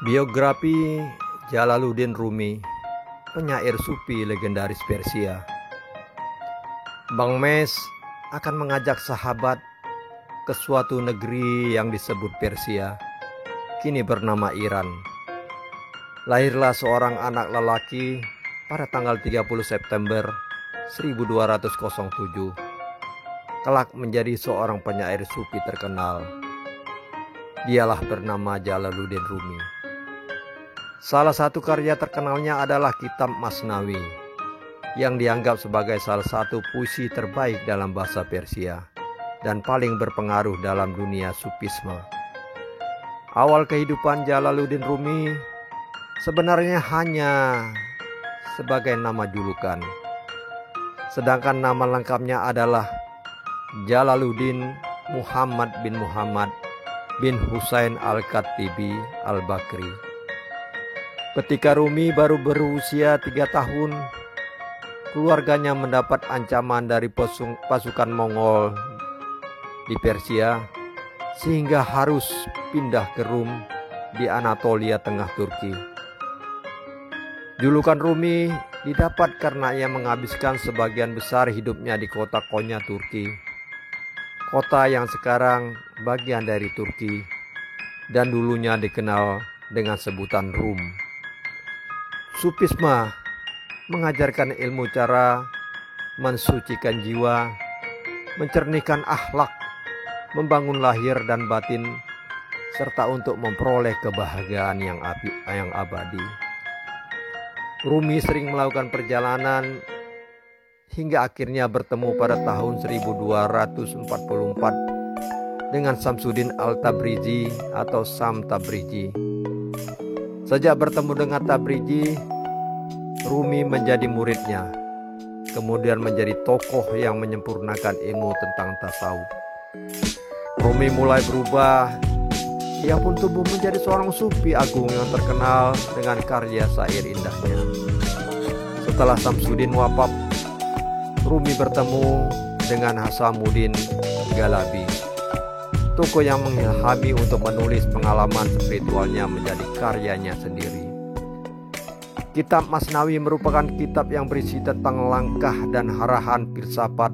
Biografi Jalaluddin Rumi, penyair sufi legendaris Persia. Bang Mes akan mengajak sahabat ke suatu negeri yang disebut Persia, kini bernama Iran. Lahirlah seorang anak lelaki pada tanggal 30 September 1207. Kelak menjadi seorang penyair sufi terkenal. Dialah bernama Jalaluddin Rumi. Salah satu karya terkenalnya adalah Kitab Masnawi, yang dianggap sebagai salah satu puisi terbaik dalam bahasa Persia dan paling berpengaruh dalam dunia sufisme. Awal kehidupan Jalaluddin Rumi sebenarnya hanya sebagai nama julukan, sedangkan nama lengkapnya adalah Jalaluddin Muhammad bin Husain Al-Khattibi Al-Bakri. Ketika Rumi baru berusia 3 tahun, keluarganya mendapat ancaman dari pasukan Mongol di Persia, sehingga harus pindah ke Rum di Anatolia Tengah Turki. Julukan Rumi didapat karena ia menghabiskan sebagian besar hidupnya di kota Konya, Turki, kota yang sekarang bagian dari Turki dan dulunya dikenal dengan sebutan Rum. Sufisme mengajarkan ilmu cara mensucikan jiwa, mencernihkan akhlak, membangun lahir dan batin, serta untuk memperoleh kebahagiaan yang abadi. Rumi sering melakukan perjalanan hingga akhirnya bertemu pada tahun 1244 dengan Samsuddin Al-Tabrizi atau Sam Tabrizi. Sejak bertemu dengan Tabrizi, Rumi menjadi muridnya, kemudian menjadi tokoh yang menyempurnakan ilmu tentang tasawuf. Rumi mulai berubah, ia pun tumbuh menjadi seorang sufi agung yang terkenal dengan karya syair indahnya. Setelah Samsuddin wafat, Rumi bertemu dengan Hasamuddin Galabi, tokoh yang mengilhami untuk menulis pengalaman spiritualnya menjadi karyanya sendiri. Kitab Masnawi merupakan kitab yang berisi tentang langkah dan arahan filsafat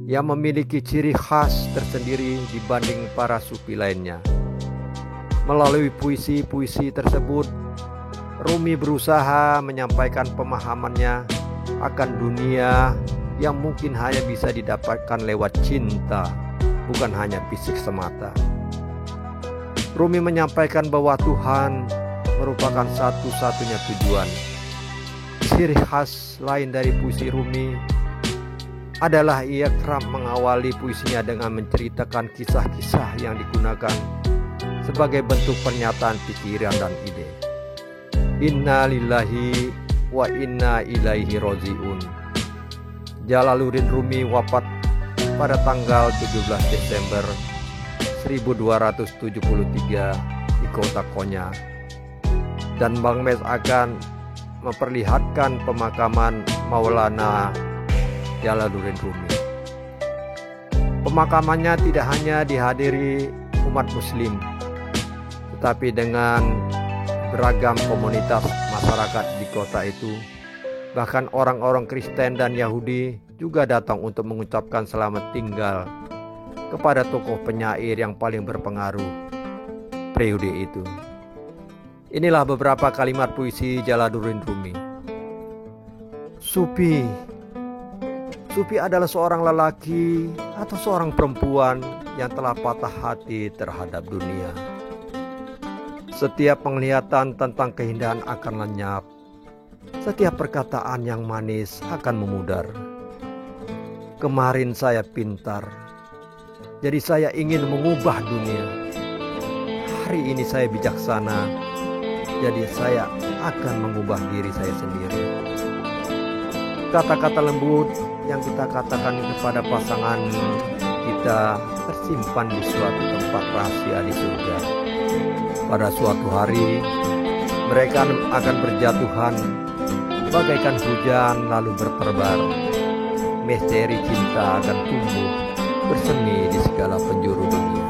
yang memiliki ciri khas tersendiri dibanding para sufi lainnya. Melalui puisi-puisi tersebut, Rumi berusaha menyampaikan pemahamannya akan dunia yang mungkin hanya bisa didapatkan lewat cinta, bukan hanya fisik semata. Rumi menyampaikan bahwa Tuhan merupakan satu-satunya tujuan. Ciri khas lain dari puisi Rumi adalah ia kerap mengawali puisinya dengan menceritakan kisah-kisah yang digunakan sebagai bentuk pernyataan pikiran dan ide. Inna lillahi wa inna ilaihi roji'un. Jalaluddin Rumi wafat pada tanggal 17 Desember 1273 di kota Konya, dan Bang Mes akan memperlihatkan pemakaman Maulana Jalaluddin Rumi. Pemakamannya tidak hanya dihadiri umat muslim, tetapi dengan beragam komunitas masyarakat di kota itu. Bahkan orang-orang Kristen dan Yahudi juga datang untuk mengucapkan selamat tinggal kepada tokoh penyair yang paling berpengaruh periode itu. Inilah beberapa kalimat puisi Jalaluddin Rumi. Sufi adalah seorang lelaki atau seorang perempuan yang telah patah hati terhadap dunia. Setiap penglihatan tentang keindahan akan lenyap. Setiap perkataan yang manis akan memudar. Kemarin saya pintar, jadi saya ingin mengubah dunia. Hari ini saya bijaksana, jadi saya akan mengubah diri saya sendiri. Kata-kata lembut yang kita katakan kepada pasangan kita tersimpan di suatu tempat rahasia di surga. Pada suatu hari, mereka akan berjatuhan bagaikan hujan lalu berterbar. Misteri cinta akan tumbuh bersemi di segala penjuru dunia.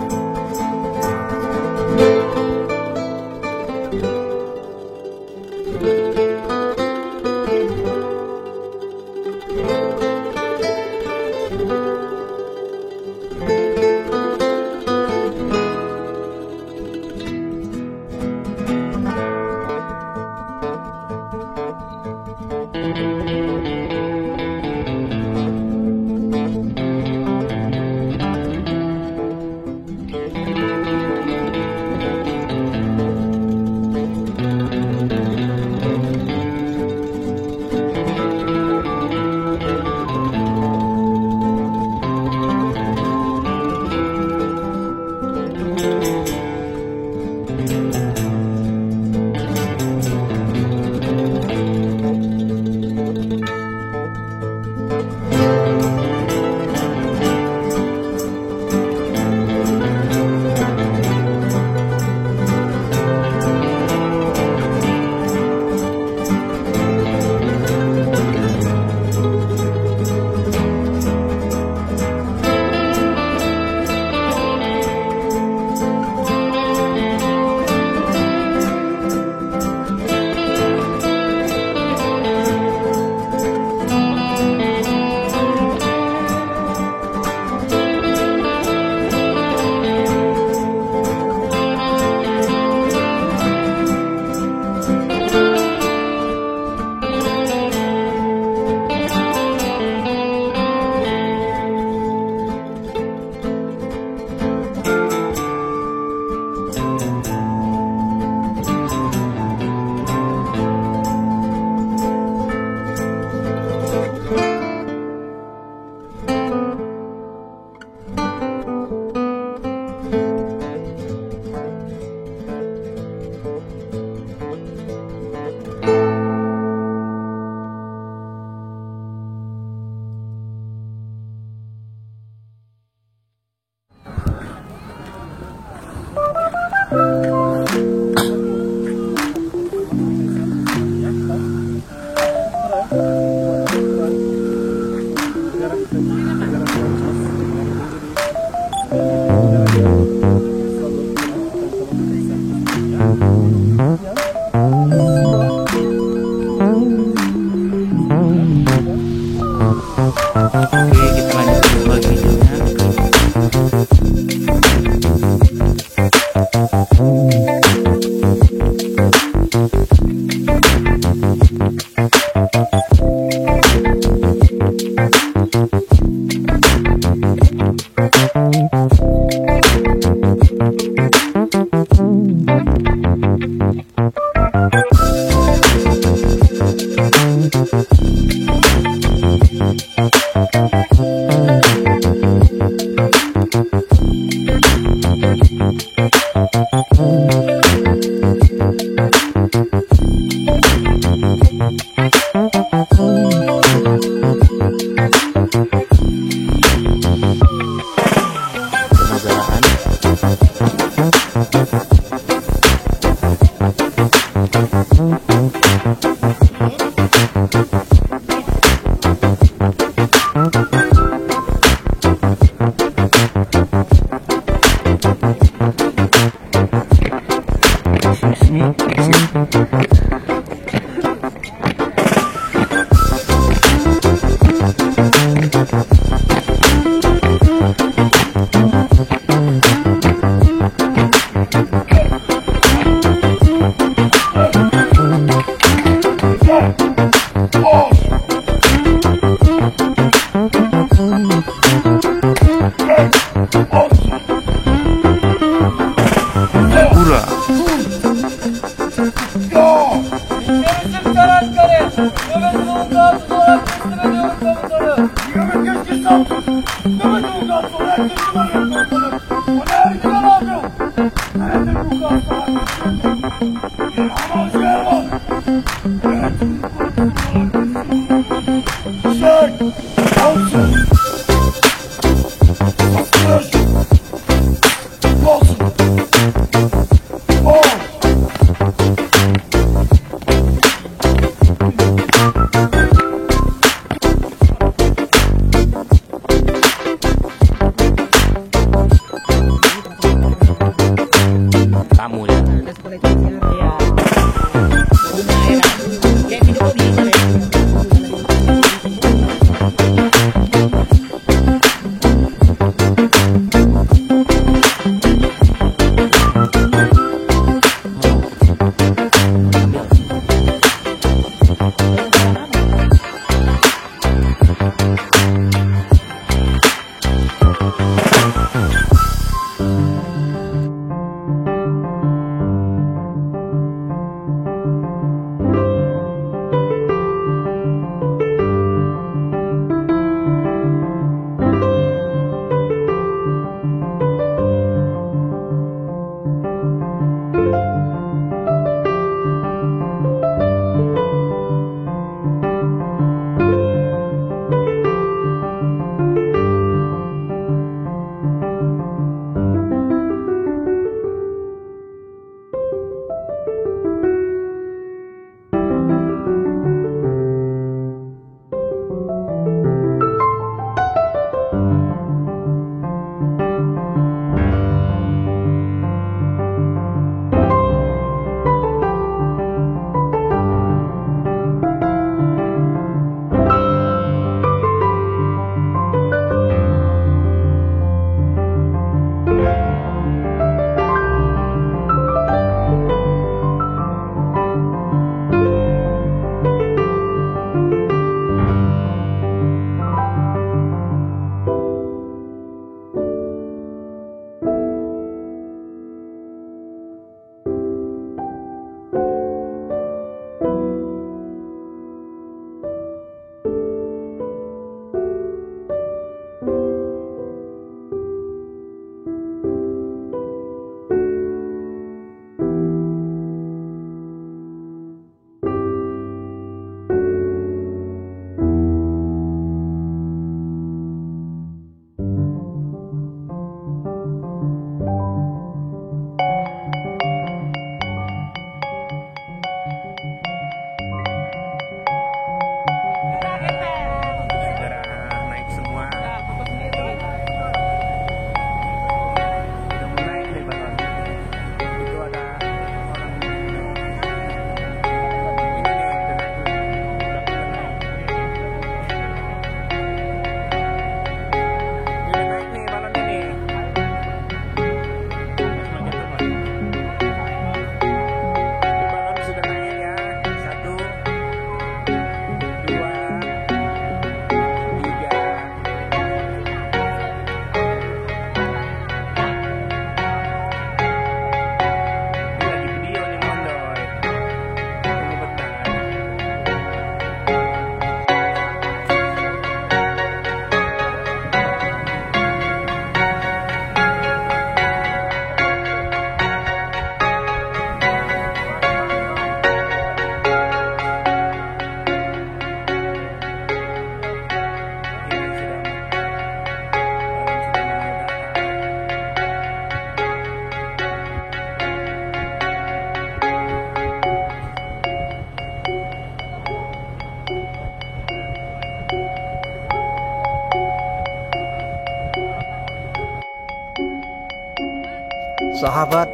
Sahabat,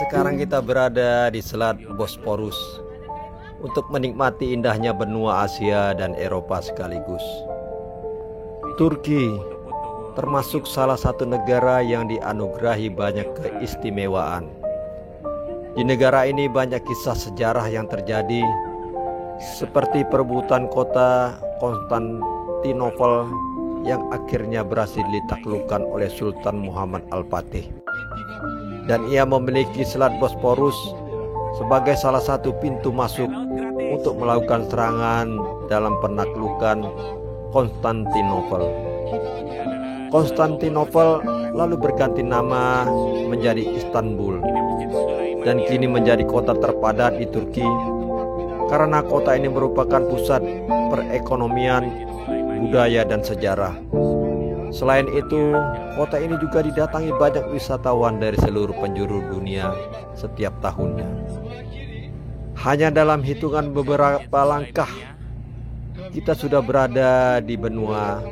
sekarang kita berada di Selat Bosporus untuk menikmati indahnya benua Asia dan Eropa sekaligus. Turki termasuk salah satu negara yang dianugerahi banyak keistimewaan. Di negara ini banyak kisah sejarah yang terjadi, seperti perebutan kota Konstantinopel yang akhirnya berhasil ditaklukkan oleh Sultan Muhammad Al-Fatih. Dan ia memiliki Selat Bosporus sebagai salah satu pintu masuk untuk melakukan serangan dalam penaklukan Konstantinopel. Konstantinopel lalu berganti nama menjadi Istanbul dan kini menjadi kota terpadat di Turki karena kota ini merupakan pusat perekonomian, budaya, dan sejarah. Selain itu, kota ini juga didatangi banyak wisatawan dari seluruh penjuru dunia setiap tahunnya. Hanya dalam hitungan beberapa langkah, kita sudah berada di benua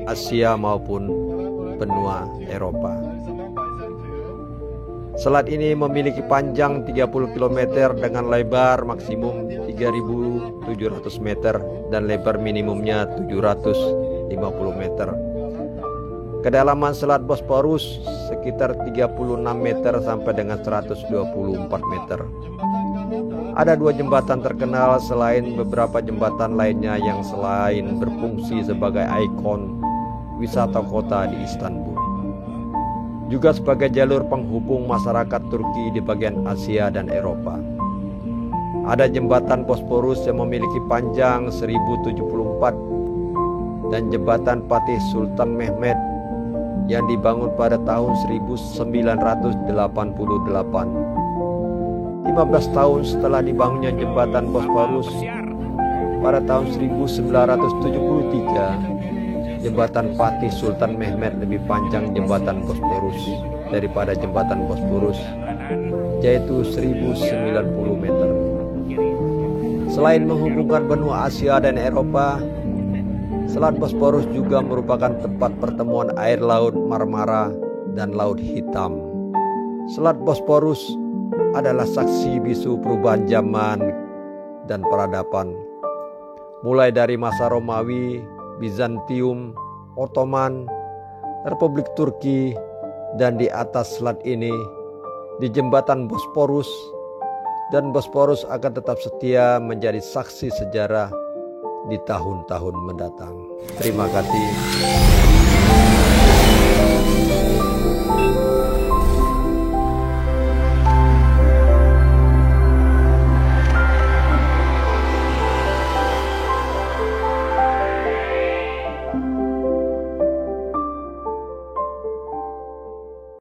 Asia maupun benua Eropa. Selat ini memiliki panjang 30 km dengan lebar maksimum 3.700 meter dan lebar minimumnya 750 meter. Kedalaman Selat Bosporus sekitar 36 meter sampai dengan 124 meter. Ada 2 jembatan terkenal selain beberapa jembatan lainnya yang selain berfungsi sebagai ikon wisata kota di Istanbul, juga sebagai jalur penghubung masyarakat Turki di bagian Asia dan Eropa. Ada jembatan Bosporus yang memiliki panjang 1074 dan jembatan Fatih Sultan Mehmed yang dibangun pada tahun 1988. 15 tahun setelah dibangunnya jembatan Bosporus pada tahun 1973, jembatan Fatih Sultan Mehmed lebih panjang jembatan Bosporus daripada jembatan Bosporus, yaitu 1090 meter. Selain menghubungkan benua Asia dan Eropa, Selat Bosporus juga merupakan tempat pertemuan air laut Marmara dan Laut Hitam. Selat Bosporus adalah saksi bisu perubahan zaman dan peradaban, mulai dari masa Romawi, Bizantium, Ottoman, Republik Turki, dan di atas selat ini, di jembatan Bosporus, dan Bosporus akan tetap setia menjadi saksi sejarah di tahun-tahun mendatang. Terima kasih.